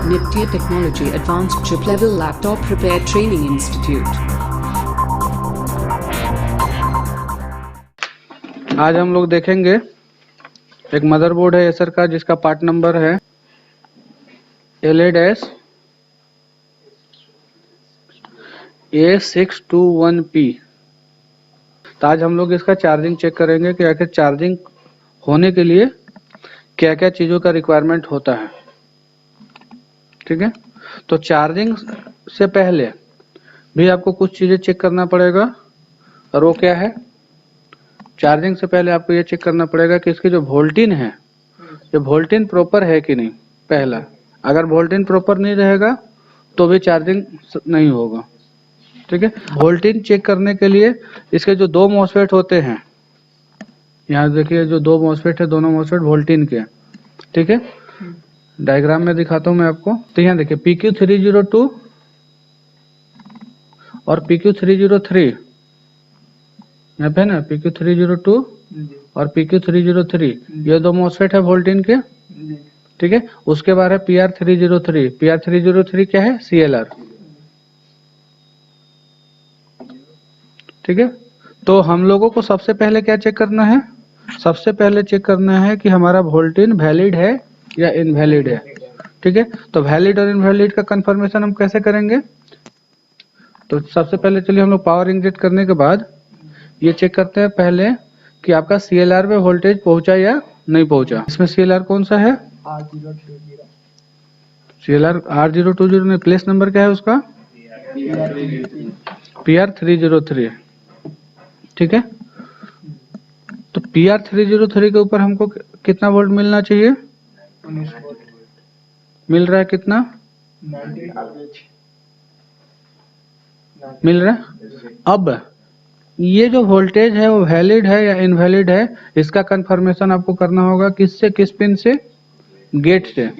Nifty Technology Advanced Chip Level Laptop Repair Training Institute. आज हम लोग देखेंगे एक मदरबोर्ड है एसर का जिसका पार्ट नंबर है LADS A621P। तो आज हम लोग इसका चार्जिंग चेक करेंगे कि आखिर चार्जिंग होने के लिए क्या क्या चीज़ों का रिक्वायरमेंट होता है। ठीक है, तो चार्जिंग से पहले भी आपको कुछ चीज़ें चेक करना पड़ेगा, और वो क्या है, चार्जिंग से पहले आपको ये चेक करना पड़ेगा कि इसकी जो वोल्टेज है, ये वोल्टेज प्रॉपर है कि नहीं। पहला, अगर वोल्टेज प्रॉपर नहीं रहेगा तो भी चार्जिंग नहीं होगा। ठीक है, वोल्टेज चेक करने के लिए इसके जो दो मॉसफेट होते हैं, यहाँ देखिए जो दो मॉसफेट है, दोनों मॉसफेट वोल्टेज के। ठीक है, डायग्राम में दिखाता हूँ मैं आपको। तो यहाँ देखिए PQ302 और PQ303, यहाँ पे ना PQ302 और PQ303, ये दो मॉसफेट है वोल्टेज के। ठीक है, उसके बाद है PR303। PR303 क्या है, CLR। ठीक है, तो हम लोगों को सबसे पहले क्या चेक करना है, सबसे पहले चेक करना है कि हमारा वोल्टेज वैलिड है या इनवैलिड है। ठीक है, तो वैलिड और इनवैलिड का कंफर्मेशन हम कैसे करेंगे। तो सबसे पहले चलिए हम लोग पावर इंजेक्ट करने के बाद ये चेक करते हैं पहले कि आपका CLR में वोल्टेज पहुंचा या नहीं पहुंचा। इसमें CLR कौन सा है, CLR R020 में प्लेस नंबर क्या है उसका, PR303। ठीक है, तो PR303 के ऊपर हमको कितना वोल्ट मिलना चाहिए, 19 वोल्ट मिल रहा है कितना, 19 मिल रहा है। अब ये जो वोल्टेज है वो वैलिड है या इनवैलिड है, इसका कंफर्मेशन आपको करना होगा किससे, किस पिन से, गेट से।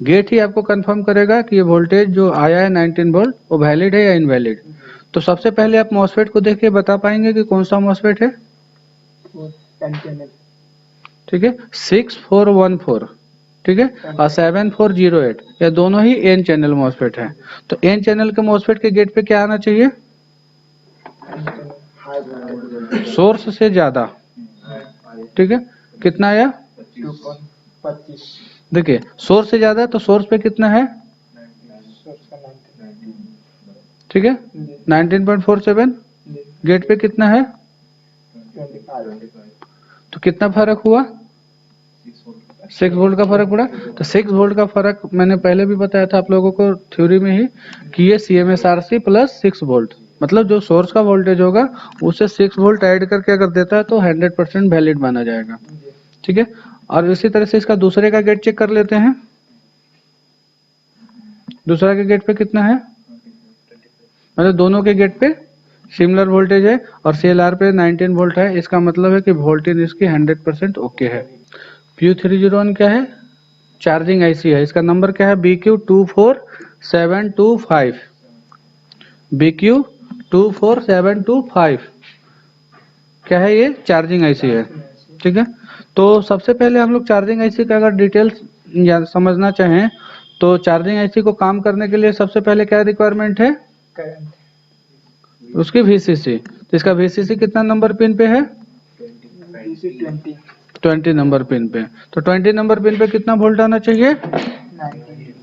गेट ही आपको कंफर्म करेगा कि ये वोल्टेज जो आया है 19 वोल्ट वो वैलिड है या इनवैलिड। तो सबसे पहले आप मॉसफेट को देख के बता पाएंगे कि कौन सा मॉसफेट है। ठीक है, 6414, ठीक है, और 7408, ये दोनों ही N चैनल मॉसफेट है। तो N चैनल के मॉसफेट के गेट पे क्या आना चाहिए, सोर्स से ज्यादा। ठीक है, कितना आया, 2.25। देखिए सोर्स से ज्यादा, तो सोर्स पे कितना है, ठीक है 19.47, गेट पे कितना है, 25। तो कितना फर्क हुआ, 6 वोल्ट का फर्क पड़ा। तो 6 वोल्ट का फर्क मैंने पहले भी बताया था आप लोगों को थ्योरी में ही कि ये CMSRC प्लस 6 वोल्ट, मतलब जो सोर्स का वोल्टेज होगा उससे 6 वोल्ट ऐड करके अगर देता है तो 100% वैलिड माना जाएगा। ठीक है, और इसी तरह से इसका दूसरे का गेट चेक कर लेते हैं। दूसरा के गेट पे कितना है, मतलब दोनों के गेट पे सिमिलर वोल्टेज है और CLR पे 19 वोल्ट है। इसका मतलब है कि वोल्टेज इसकी 100% ओके है। PQ301 क्या है, चार्जिंग IC है। इसका नंबर क्या है, BQ24725, BQ24725 क्या है, ये चार्जिंग IC है। ठीक है, तो सबसे पहले हम लोग चार्जिंग IC का अगर डिटेल्स समझना चाहें तो चार्जिंग IC को काम करने के लिए सबसे पहले क्या रिक्वायरमेंट है, उसकी VCC। तो इसका VCC कितना नंबर पिन पे है, 20 नंबर पिन पे। तो 20 नंबर पिन पे कितना वोल्ट आना चाहिए, 19।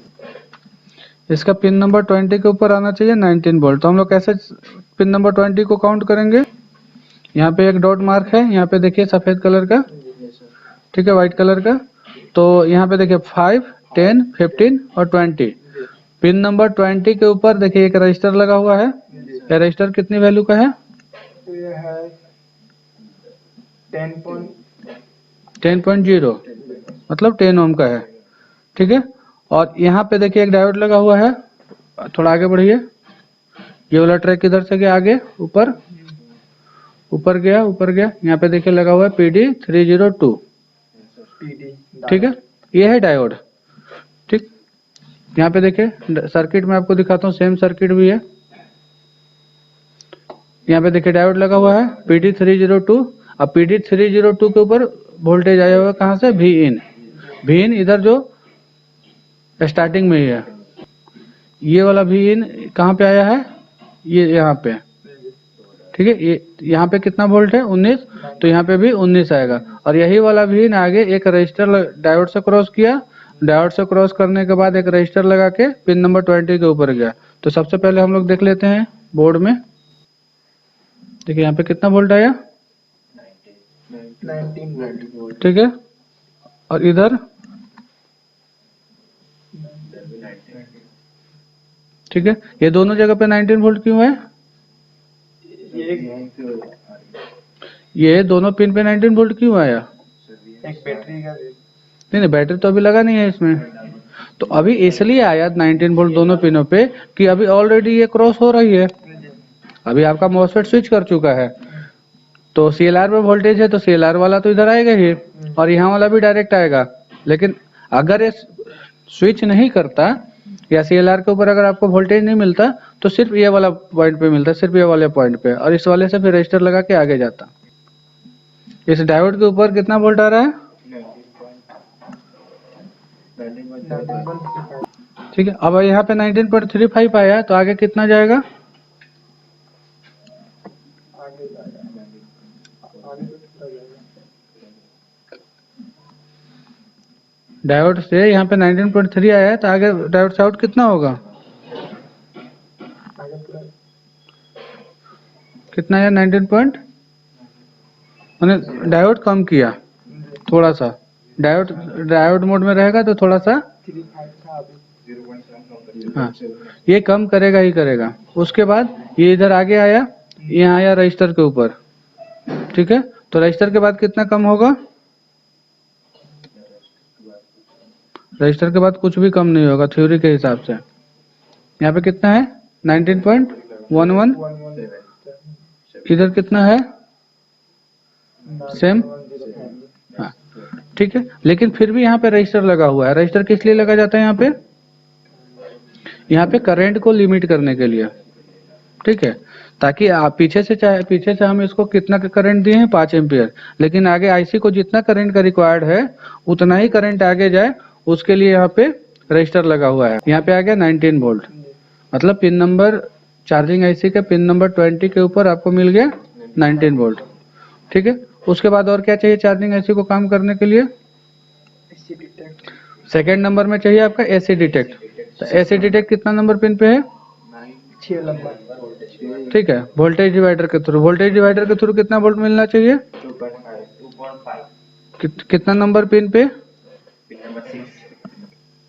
इसका पिन नंबर 20 के ऊपर आना चाहिए 19 वोल्ट। तो हम लोग कैसे पिन नंबर 20 को काउंट करेंगे, यहाँ पे एक डॉट मार्क है, यहाँ पे देखिए सफेद कलर का, ठीक है, व्हाइट कलर का। तो यहाँ पे देखिए 5, 10, 15 और 20। पिन नंबर 20 के ऊपर देखिए एक रजिस्टर लगा हुआ है। यह रजिस्टर कितनी वैल्यू का है, ये है 10.0, मतलब 10 ओम का है। ठीक है, और यहाँ पे देखिए एक डायोड लगा हुआ है। थोड़ा आगे बढ़िए, ये वाला ट्रैक किधर से गया, आगे ऊपर, ऊपर गया, ऊपर गया। यहाँ पे देखिए लगा हुआ है PD302। ठीक है, ये है डायोड। ठीक, यहाँ पे देखिए सर्किट में आपको दिखाता हूँ, सेम सर्किट भी है। यहाँ पे देखिए डायोड लगा हुआ है PD302, और PD302 के ऊपर वोल्टेज आया हुआ कहाँ से, Vin। इधर जो स्टार्टिंग में ही है। ये वाला भी इन कहाँ पे आया है, ये यहाँ पे, ठीक है। ये यहाँ पे कितना वोल्ट है 19, तो यहाँ पे भी 19 आएगा। और यही वाला भी इन आगे एक रजिस्टर डायोड से क्रॉस किया, डायोड से क्रॉस करने के बाद एक रजिस्टर लगा के पिन नंबर 20 के ऊपर गया। तो सबसे पहले हम लोग देख लेते हैं बोर्ड में। देखिए यहाँ पे कितना वोल्ट आया, 19 वोल्ट। ठीक है। और इधर, ठीक है। ये दोनों जगह पे 19 वोल्ट क्यों है, ये दोनों पिन पे 19 वोल्ट क्यों आया? एक बैटरी का नहीं, बैटरी तो अभी लगा नहीं है इसमें, तो अभी इसलिए आया 19 वोल्ट दोनों पिनों पे कि अभी ऑलरेडी ये क्रॉस हो रही है। अभी आपका मॉसफेट स्विच कर चुका है, तो सीएलआर में वोल्टेज है तो सीएलआर वाला तो इधर आएगा ही, और यहाँ वाला भी डायरेक्ट आएगा। लेकिन अगर ये स्विच नहीं करता या सीएलआर के ऊपर अगर आपको वोल्टेज नहीं मिलता तो सिर्फ ये वाला पॉइंट पे मिलता, सिर्फ ये वाले पॉइंट पे, और इस वाले से फिर रजिस्टर लगा के आगे जाता। इस डायोड के ऊपर कितना वोल्ट आ रहा है, ठीक है। अब यहाँ पे 19.35 आया है, तो आगे कितना जाएगा, डायोड से यहाँ पे 19.3 आया है, तो आगे डायोड से आउट कितना होगा, कितना आया 19 पॉइंट, मैंने डायोड कम किया थोड़ा सा, डायोड मोड में रहेगा तो थोड़ा सा, हाँ, ये कम करेगा ही करेगा। उसके बाद ये इधर आगे आया, यहाँ आया रजिस्टर के ऊपर, ठीक है। तो रजिस्टर के बाद कितना कम होगा, रजिस्टर के बाद कुछ भी कम नहीं होगा थ्योरी के हिसाब से। यहाँ पे कितना है 19.11, इधर कितना है सेम, हाँ, ठीक है। लेकिन फिर भी यहाँ पे रजिस्टर लगा हुआ है। रजिस्टर किस लिए लगा जाता है यहाँ पे करंट को लिमिट करने के लिए, ठीक है। ताकि आप पीछे से हम इसको कितना करंट दिए हैं 5 एम्पियर, लेकिन आगे आईसी को जितना करंट का रिक्वायर्ड है उतना ही करंट आगे जाए, उसके लिए यहाँ पे रजिस्टर लगा हुआ है। यहाँ पे आ गया 19 वोल्ट, मतलब पिन नंबर चार्जिंग आईसी के पिन नंबर 20 के ऊपर आपको मिल गया 19 वोल्ट, ठीक है। उसके बाद और क्या चाहिए चार्जिंग आईसी को काम करने के लिए, सेकेंड नंबर में चाहिए आपका एसी डिटेक्ट। तो एसी डिटेक्ट कितना नंबर पिन पे है, 6 नंबर, ठीक है। वोल्टेज डिवाइडर के थ्रू कितना वोल्ट मिलना चाहिए, 2.5 कितना नंबर पिन पे,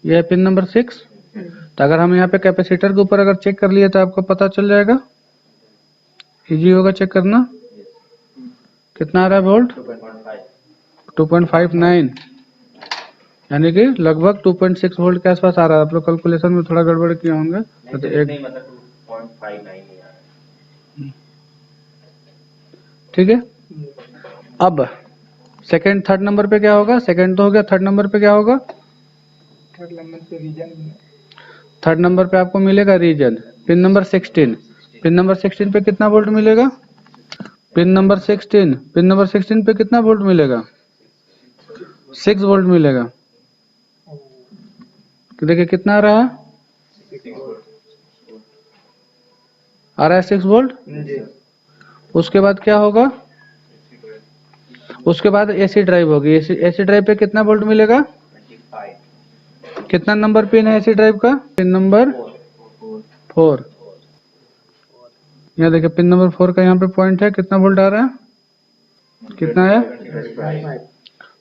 यह है पिन नंबर 6। तो अगर हम यहाँ पे कैपेसिटर के ऊपर अगर चेक कर लिए तो आपको पता चल जाएगा, इजी होगा चेक करना। कितना आ रहा है वोल्ट, 2.59, यानी कि लगभग 2.6 वोल्ट के आसपास आ रहा है। आप लोग कैलकुलेशन में थोड़ा गड़बड़ किए होंगे, तो एक, ठीक है। अब सेकंड थर्ड नंबर पे क्या होगा, सेकंड तो हो गया, थर्ड नंबर पे क्या होगा, थर्ड नंबर पे रीजन, थर्ड नंबर पे आपको मिलेगा reason, pin number 16। Pin number 16 पे कितना वोल्ट मिलेगा, पिन नंबर 16 पे कितना वोल्ट मिलेगा, 6 वोल्ट मिलेगा। देखिए कितना आ रहा है, आ रहा है 6 वोल्ट। उसके बाद क्या होगा, उसके बाद एसी ड्राइव होगी। एसी ड्राइव पे कितना वोल्ट मिलेगा, कितना नंबर पिन है एसी ड्राइव का, पिन नंबर 4। यहाँ देखिए पिन नंबर 4 का यहाँ पे पॉइंट है, कितना वोल्ट आ रहा है, कितना आया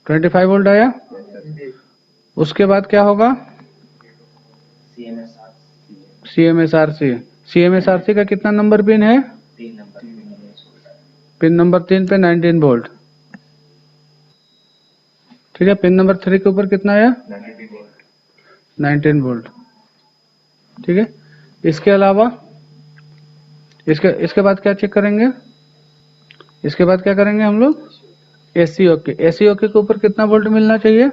25 वोल्ट आया। उसके बाद क्या होगा, CMSRC का कितना नंबर पिन है, पिन नंबर 3 पे 19 वोल्ट, ठीक है। पिन नंबर 3 के ऊपर कितना आया 19 वोल्ट, ठीक है। इसके अलावा इसके बाद क्या चेक करेंगे, इसके बाद क्या करेंगे हम लोग, एससीओके के ऊपर कितना वोल्ट मिलना चाहिए,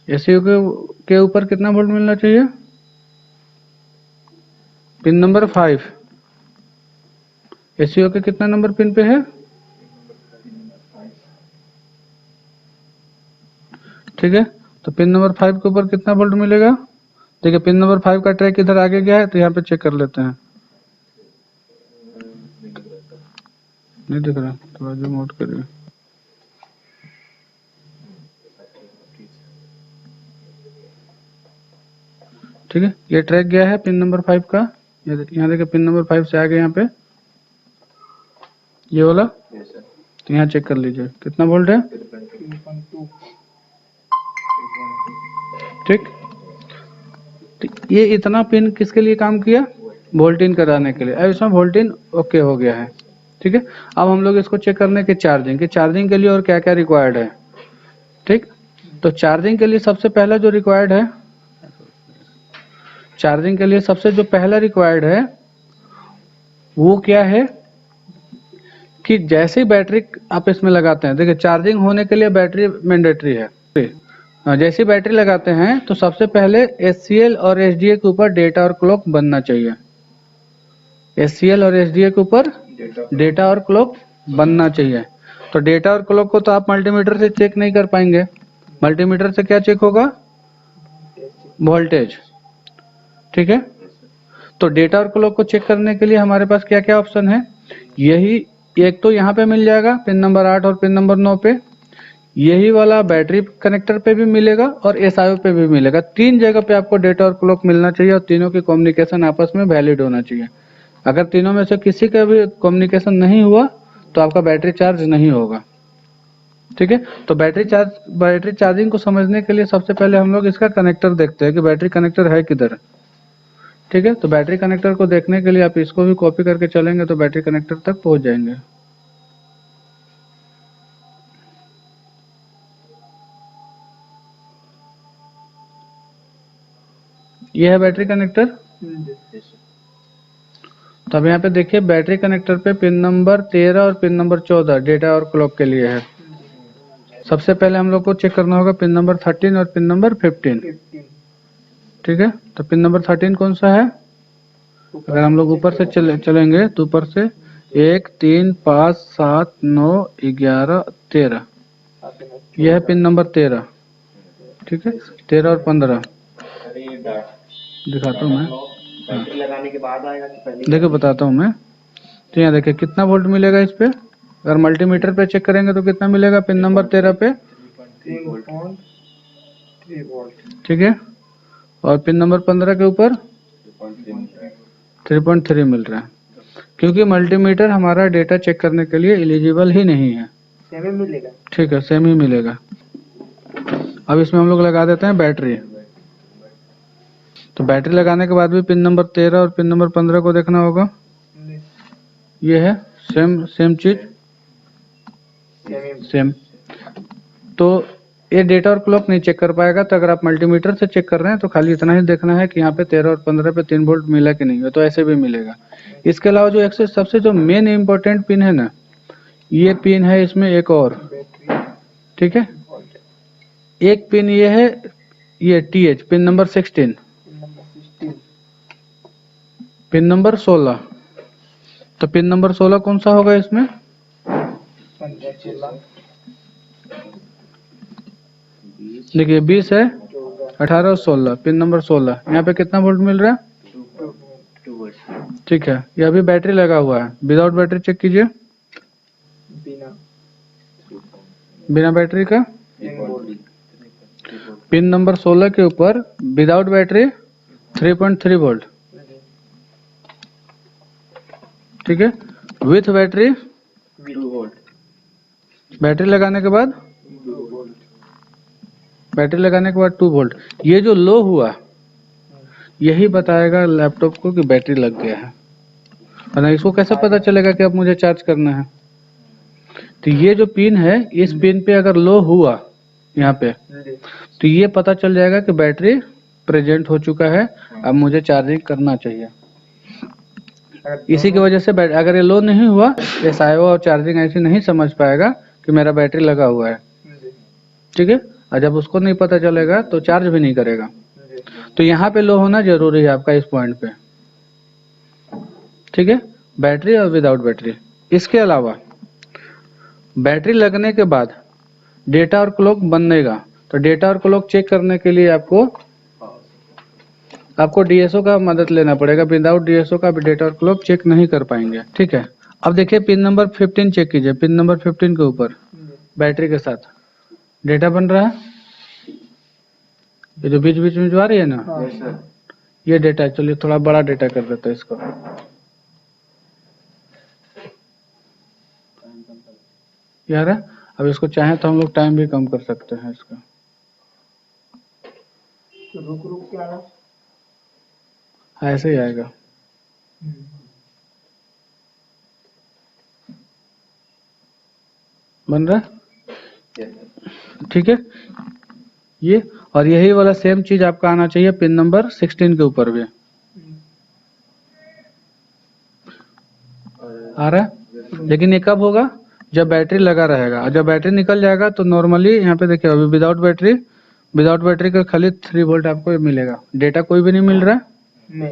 एससीओके के ऊपर कितना वोल्ट मिलना चाहिए, पिन नंबर 5। एससीओके कितना नंबर पिन पे है, ठीक है, तो पिन नंबर 5 के ऊपर कितना वोल्ट मिलेगा? देखिए पिन नंबर 5 का ट्रैक इधर आगे गया है, तो यहाँ पे चेक कर लेते हैं। नहीं दिख रहा, थोड़ा जूम आउट करिए। ठीक है, ये ट्रैक गया है पिन नंबर 5 का, यहाँ देखिए पिन नंबर 5 से आगे यहाँ पे ये वाला, तो यहाँ चेक कर लीजिए कितना वोल्ट है। 3.2। ठीक, तो ये इतना पिन किसके लिए काम किया? वोल्टिन कराने के लिए। अब इसमें वोल्टिन ओके हो गया है। ठीक है, अब हम लोग इसको चेक करने के चार्जिंग के लिए और क्या क्या रिक्वायर्ड है। ठीक, तो चार्जिंग के लिए सबसे पहला जो रिक्वायर्ड है, चार्जिंग के लिए सबसे जो पहला रिक्वायर्ड है वो क्या है कि जैसे ही बैटरी आप इसमें लगाते हैं, देखिए चार्जिंग होने के लिए बैटरी मैंडेटरी है। जैसे बैटरी लगाते हैं तो सबसे पहले HCL और SDA के ऊपर डेटा और क्लॉक बनना चाहिए। HCL और SDA के ऊपर डेटा और क्लॉक बनना चाहिए। तो डेटा और क्लॉक को तो आप मल्टीमीटर से चेक नहीं कर पाएंगे। मल्टीमीटर से क्या चेक होगा? वोल्टेज। ठीक है, तो डेटा और क्लॉक को चेक करने के लिए हमारे पास क्या क्या ऑप्शन है? यही एक तो यहाँ पे मिल जाएगा पिन नंबर 8 और पिन नंबर 9 पे, यही वाला बैटरी कनेक्टर पे भी मिलेगा और SIO पे भी मिलेगा। 3 जगह पे आपको डेटा और क्लॉक मिलना चाहिए और तीनों की कम्युनिकेशन आपस में वैलिड होना चाहिए। अगर तीनों में से किसी का भी कम्युनिकेशन नहीं हुआ तो आपका बैटरी चार्ज नहीं होगा। ठीक है, तो बैटरी चार्जिंग को समझने के लिए सबसे पहले हम लोग इसका कनेक्टर देखते हैं कि बैटरी कनेक्टर है किधर। ठीक है, तो बैटरी कनेक्टर को देखने के लिए आप इसको भी कॉपी करके चलेंगे तो बैटरी कनेक्टर तक पहुंच जाएंगे। ये है बैटरी कनेक्टर। तो अब यहाँ पे देखिए बैटरी कनेक्टर पे पिन नंबर 13 और पिन नंबर 14 डेटा और क्लॉक के लिए है। सबसे पहले हम लोग को चेक करना होगा पिन नंबर 13 और पिन नंबर 15। ठीक है, तो पिन नंबर 13 कौन सा है? अगर हम लोग ऊपर से चलेंगे तो ऊपर से 1 3 5 7 9 11 13, यह है पिन नंबर 13। ठीक है, 13 और 15 दिखाता हूँ मैं। बैटरी लगाने के बाद आएगा कि पहले? देखो बताता हूँ मैं। तो यहाँ देखिए कितना वोल्ट मिलेगा इस पे। अगर मल्टीमीटर पे चेक करेंगे तो कितना मिलेगा पिन नंबर 13 पे? 3.3 वोल्ट। ठीक है, और पिन नंबर 15 के ऊपर 3.3 मिल रहा है, क्योंकि मल्टीमीटर हमारा डेटा चेक करने के लिए एलिजिबल ही नहीं है। सेम ही मिलेगा। ठीक है, सेम ही मिलेगा। अब इसमें हम लोग लगा देते हैं बैटरी। तो बैटरी लगाने के बाद भी पिन नंबर 13 और पिन नंबर 15 को देखना होगा। ये है सेम चीज, सेम। तो ये डेटा और क्लॉक नहीं चेक कर पाएगा। तो अगर आप मल्टीमीटर से चेक कर रहे हैं तो खाली इतना ही देखना है कि यहाँ पे 13 और 15 पे 3 वोल्ट मिला कि नहीं है, तो ऐसे भी मिलेगा। इसके अलावा जो एक सबसे जो मेन इम्पोर्टेंट पिन है ना, ये पिन है इसमें एक और। ठीक है, एक पिन ये है, ये TH pin number 16, pin number 16। तो पिन नंबर 16 कौन सा होगा इसमें? देखिए 20 है, 18 और 16, पिन नंबर 16। यहाँ पे कितना वोल्ट मिल रहा है? 2 वोल्ट। ठीक है, ये अभी बैटरी लगा हुआ है। विदाउट बैटरी चेक कीजिए, बिना बैटरी का। 3 वोल्ट। पिन नंबर 16 के ऊपर विदाउट बैटरी 3.3 वोल्ट। ठीक है, विथ बैटरी 2 वोल्ट। बैटरी लगाने के बाद 2 वोल्ट। बैटरी लगाने के बाद 2 वोल्ट। ये जो लो हुआ यही बताएगा लैपटॉप को कि बैटरी लग गया है, वरना इसको कैसे पता चलेगा कि अब मुझे चार्ज करना है। तो ये जो पिन है, इस पिन पे अगर लो हुआ यहाँ पे, तो ये पता चल जाएगा कि बैटरी प्रेजेंट हो चुका है, अब मुझे चार्जिंग करना चाहिए। इसी की वजह से अगर ये लो नहीं हुआ, ये SIO और चार्जिंग ऐसी नहीं समझ पाएगा कि मेरा बैटरी लगा हुआ है। ठीक है, और जब उसको नहीं पता चलेगा तो चार्ज भी नहीं करेगा। तो यहाँ पे लो होना जरूरी है आपका इस पॉइंट पे। ठीक है, बैटरी और विदाउट बैटरी। इसके अलावा बैटरी लगने के बाद डेटा और क्लॉक बनेगा, तो डेटा और क्लॉक चेक करने के लिए आपको डीएसओ का मदद लेना पड़ेगा। विदाउट डीएसओ का भी डेटा और क्लॉक चेक नहीं कर पाएंगे। ठीक है, अब देखिए पिन नंबर 15 चेक कीजिए। पिन नंबर 15 के ऊपर बैटरी के साथ डेटा बन रहा है, ये जो बीच बीच में जो आ रही है ना, Yes, sir. ये डेटा है। चलिए थोड़ा बड़ा डेटा कर देते हैं इसको। यार है, अब इसको चाहे तो हम लोग टाइम भी कम कर सकते हैं इसका। तो रुक क्या रहा? हाँ, ऐसे ही आएगा। बन रहा है? Yes, sir. ठीक है, ये और यही वाला सेम चीज आपका आना चाहिए पिन नंबर 16 के ऊपर भी। आ रहा है? लेकिन ये कब होगा? जब बैटरी लगा रहेगा। और जब बैटरी निकल जाएगा तो नॉर्मली यहाँ पे देखिए, अभी विदाउट बैटरी का खाली 3 वोल्ट आपको मिलेगा। डेटा कोई भी नहीं मिल रहा है। नहीं।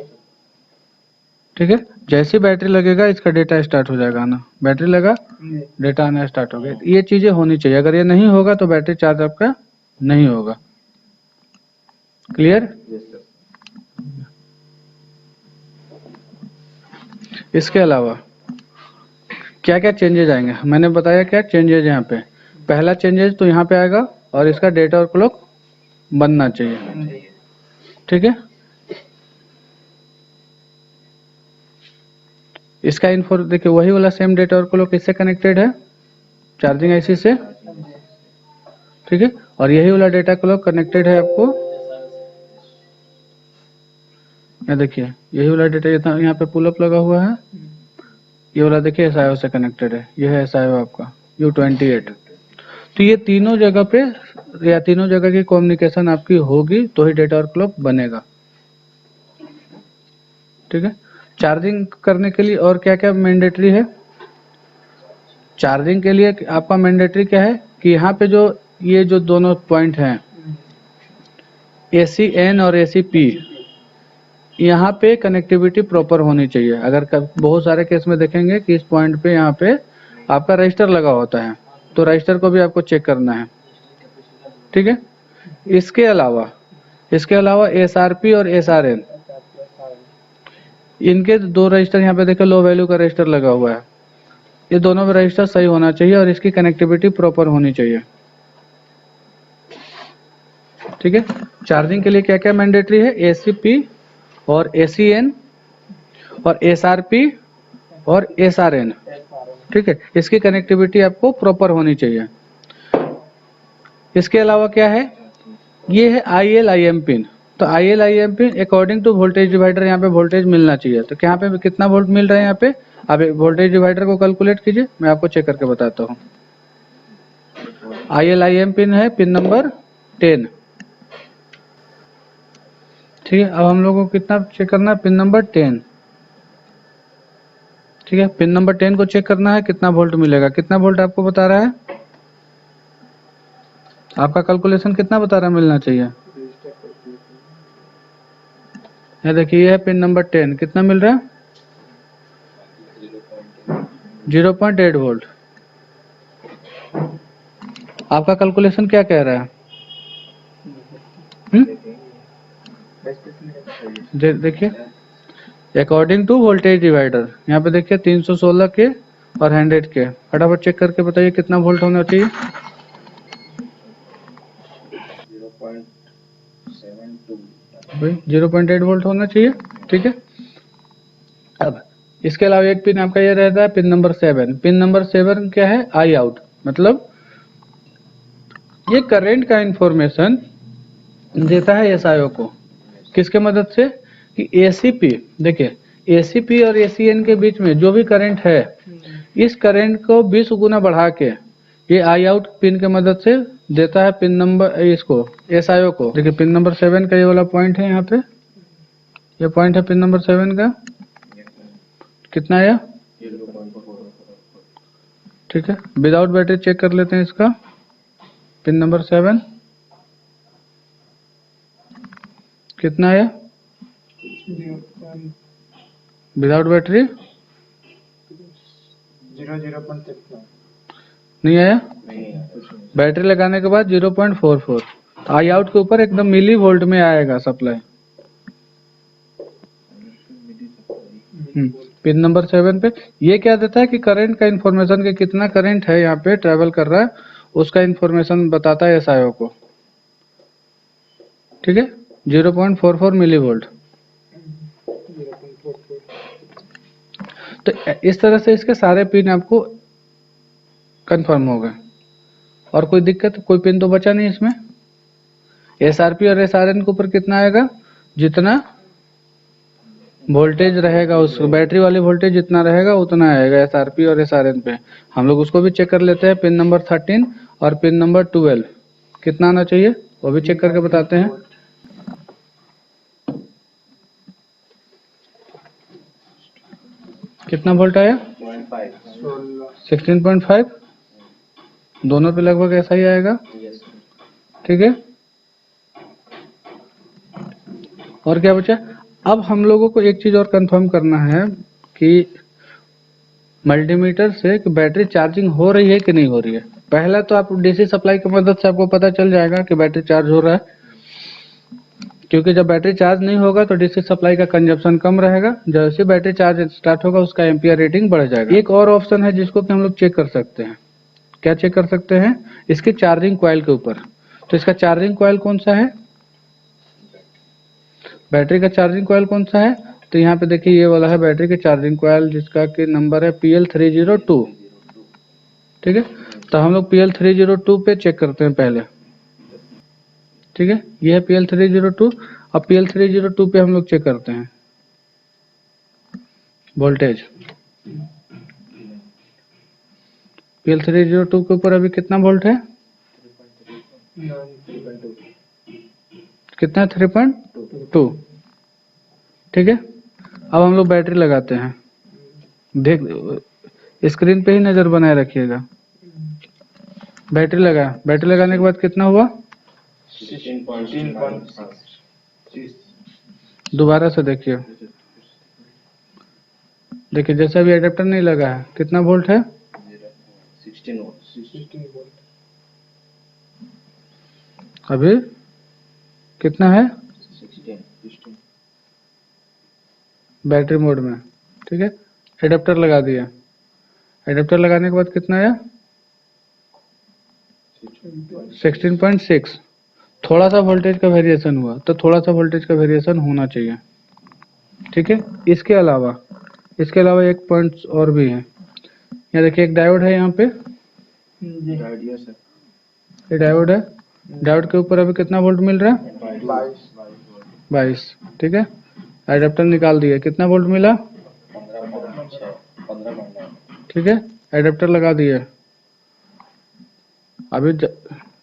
ठीक है, जैसे ही बैटरी लगेगा इसका डेटा स्टार्ट हो जाएगा आना। बैटरी लगा, नहीं। डेटा आना स्टार्ट हो गया। ये चीजें होनी चाहिए। अगर ये नहीं होगा तो बैटरी चार्ज आपका नहीं होगा। क्लियर? Yes, sir. इसके अलावा क्या क्या चेंजेज आएंगे? मैंने बताया क्या चेंजेज यहाँ पे। पहला चेंजेज तो यहाँ पे आएगा और इसका डेटा और क्लॉक बनना चाहिए। ठीक है, इसका इन्फो देखिए, वही वाला सेम डेटा और क्लॉक किससे कनेक्टेड है? चार्जिंग आईसी से। ठीक है, और यही वाला डेटा क्लॉक कनेक्टेड है आपको, यहाँ देखिए यही वाला डेटा यहाँ पे पुल अप लगा हुआ है। ये वाला देखिए एसआईओ से कनेक्टेड है। ये है एसआईओ आपका U28। तो ये तीनों जगह पे या तीनों जगह की कम्युनिकेशन आपकी होगी तो ही डेटा और क्लॉक बनेगा। ठीक है, चार्जिंग करने के लिए और क्या क्या मैंडेटरी है? चार्जिंग के लिए आपका मैंडेटरी क्या है कि यहाँ पे जो ये जो दोनों पॉइंट हैं AC-N और AC-P, यहाँ पे कनेक्टिविटी प्रॉपर होनी चाहिए। अगर बहुत सारे केस में देखेंगे कि इस पॉइंट पे यहाँ पे आपका रजिस्टर लगा होता है तो रजिस्टर को भी आपको चेक करना है। ठीक है, इसके अलावा SRP और SRN, इनके दो रजिस्टर यहाँ पे देखो, लो वैल्यू का रजिस्टर लगा हुआ है। ये दोनों में रजिस्टर सही होना चाहिए और इसकी कनेक्टिविटी प्रॉपर होनी चाहिए। ठीक है, चार्जिंग के लिए क्या क्या मैंडेटरी है? AC-P और AC-N और SRP और SRN। ठीक है, इसकी कनेक्टिविटी आपको प्रॉपर होनी चाहिए। इसके अलावा क्या है? ये है IL-IM पिन। तो IL-IM pin according to voltage divider यहाँ पे वोल्टेज मिलना चाहिए। तो यहाँ पे कितना वोल्ट मिल रहा है? यहाँ पे आप वोल्टेज डिवाइडर को कैलकुलेट कीजिए, मैं आपको चेक करके बताता हूँ। IL-IM पिन है पिन नंबर 10। ठीक है, अब हम लोगों को कितना चेक करना है? Pin number 10। ठीक है, पिन नंबर 10 को चेक करना है कितना वोल्ट मिलेगा। कितना वोल्ट आपको बता रहा है? आपका कैलकुलेशन कितना बता रहा है मिलना चाहिए? ये देखिए, ये है पिन नंबर 10, कितना मिल रहा है? 0.8 वोल्ट। आपका कैलकुलेशन क्या कह रहा है? देखिए, अकॉर्डिंग टू वोल्टेज डिवाइडर यहाँ पे देखिए 316 के और 100 के। फटाफट चेक करके बताइए कितना वोल्ट होना चाहिए? 0.8 वोल्ट होना चाहिए। ठीक है, अब इसके अलावा एक पिन आपका ये रहता है पिन नंबर 7। पिन नंबर 7 क्या है? आई आउट, मतलब ये करंट का इंफॉर्मेशन देता है एसआईओ को। किसके मदद से? कि ACP, देखिए ACP और ACN के बीच में जो भी करंट है, इस करंट को 20 गुना बढ़ा के ये आई आउट पिन के मदद से देता है पिन नंबर इसको एसआईओ को। देखिए पिन नंबर 7 का ये वाला पॉइंट है, यहाँ पे ये पॉइंट है पिन नंबर 7 का। कितना आया? ठीक है, विदाउट बैटरी चेक कर लेते हैं इसका। पिन नंबर 7 कितना आया? विदाउट बैटरी 0.6 नहीं आया। बैटरी लगाने के बाद 0.44। आई आउट के ऊपर एकदम मिली वोल्ट में आएगा सप्लाई। पिन नंबर 7 पे ये क्या देता है कि करंट का इंफॉर्मेशन के कितना करंट है यहाँ पे ट्रेवल कर रहा है, उसका इंफॉर्मेशन बताता है एसआईओ को। ठीक है, 0.44 मिली वोल्ट। तो इस तरह से इसके सारे पिन आपको कंफर्म हो गए। और कोई दिक्कत, कोई पिन तो बचा नहीं इसमें। एसआरपी और एसआरएन के ऊपर कितना आएगा, जितना वोल्टेज रहेगा उस बैटरी वाली वोल्टेज जितना रहेगा उतना आएगा एसआरपी और एसआरएन पे। हम लोग उसको भी चेक कर लेते हैं। पिन नंबर 13 और पिन नंबर 12 कितना आना चाहिए वो भी चेक करके बताते हैं। कितना वोल्ट आया, 16.5। दोनों पे लगभग ऐसा ही आएगा। ठीक है, और क्या बचा। अब हम लोगों को एक चीज और कंफर्म करना है कि मल्टीमीटर से कि बैटरी चार्जिंग हो रही है कि नहीं हो रही है। पहला तो आप डीसी सप्लाई की मदद से आपको पता चल जाएगा कि बैटरी चार्ज हो रहा है, क्योंकि जब बैटरी चार्ज नहीं होगा तो डीसी सप्लाई का कंजप्शन कम रहेगा। जैसे बैटरी चार्ज स्टार्ट होगा उसका एम्पियर रेटिंग बढ़ जाएगा। एक और ऑप्शन है जिसको कि हम लोग चेक कर सकते हैं। क्या चेक कर सकते हैं, इसकी चार्जिंग कॉइल के ऊपर। तो इसका चार्जिंग कॉइल कौन सा है, बैटरी का चार्जिंग कॉइल कौन सा है, तो यहाँ पे देखिए ये वाला है बैटरी का चार्जिंग कॉइल जिसका कि नंबर है PL302। ठीक है, तो हम लोग PL302 पे चेक करते हैं पहले। ठीक है, ये है PL302। अब PL302 पे हम लोग चेक करते हैं वोल्टेज। PL302 के ऊपर अभी कितना वोल्ट है, कितना 3.2। ठीक है, अब हम लोग बैटरी लगाते हैं। देख स्क्रीन पे ही नजर बनाए रखिएगा। बैटरी लगाने के बाद कितना हुआ, 16.6। दोबारा से देखिए जैसा भी एडेप्टर नहीं लगा है कितना वोल्ट है, 16 वोल्ट। अभी कितना है, 16 बैटरी मोड में। ठीक है, एडेप्टर लगा दिया। एडेप्टर लगाने के बाद कितना आया, 16.6। थोड़ा सा वोल्टेज का वेरिएशन हुआ, तो थोड़ा सा वोल्टेज का वेरिएशन होना चाहिए। ठीक है, इसके अलावा एक पॉइंट और भी है। यहाँ देखिए एक डायोड है यहाँ पे, ये डायोड है। डायोड के ऊपर अभी कितना वोल्ट मिल रहा है, 22। ठीक है, एडेप्टर निकाल दिए, कितना वोल्ट मिला, 15। ठीक है, एडेप्टर लगा दिए। अभी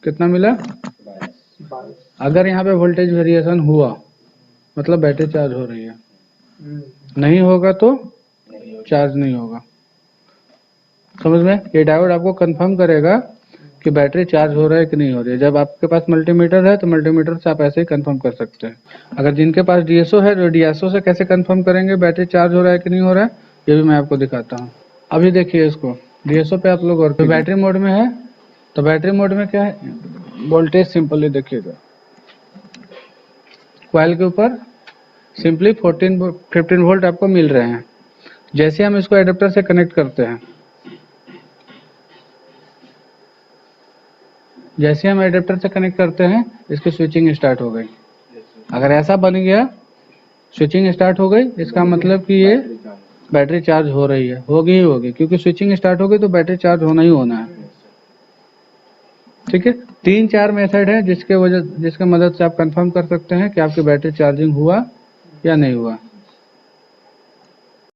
कितना मिला, 22। अगर यहाँ पे वोल्टेज वेरिएशन हुआ मतलब बैटरी चार्ज हो रही है, नहीं होगा तो चार्ज नहीं होगा। समझ में, ये डायोड आपको कंफर्म करेगा कि बैटरी चार्ज हो रहा है कि नहीं हो रही है। जब आपके पास मल्टीमीटर है तो मल्टीमीटर से आप ऐसे ही कंफर्म कर सकते हैं। अगर जिनके पास डीएसओ है तो डीएसओ से कैसे कंफर्म करेंगे बैटरी चार्ज हो रहा है कि नहीं हो रहा है, ये भी मैं आपको दिखाता हूँ। अभी देखिए इसको डीएसओ पे आप लोग और तो बैटरी मोड में है, तो बैटरी मोड में क्या है, वोल्टेज सिंपली देखिएगा, कॉइल के ऊपर सिंपली 15 वोल्ट आपको मिल रहे हैं। जैसे हम इसको एडेप्टर से कनेक्ट करते हैं, जैसे हम एडेप्टर से कनेक्ट करते हैं इसकी स्विचिंग स्टार्ट हो गई। अगर ऐसा बन गया स्विचिंग स्टार्ट हो गई, इसका मतलब कि ये बैटरी चार्ज हो रही है, होगी, क्योंकि स्विचिंग स्टार्ट हो गई तो बैटरी चार्ज होना ही होना है। ठीक है, 3-4 मेथड है जिसके मदद से आप कंफर्म कर सकते हैं कि आपकी बैटरी चार्जिंग हुआ या नहीं हुआ।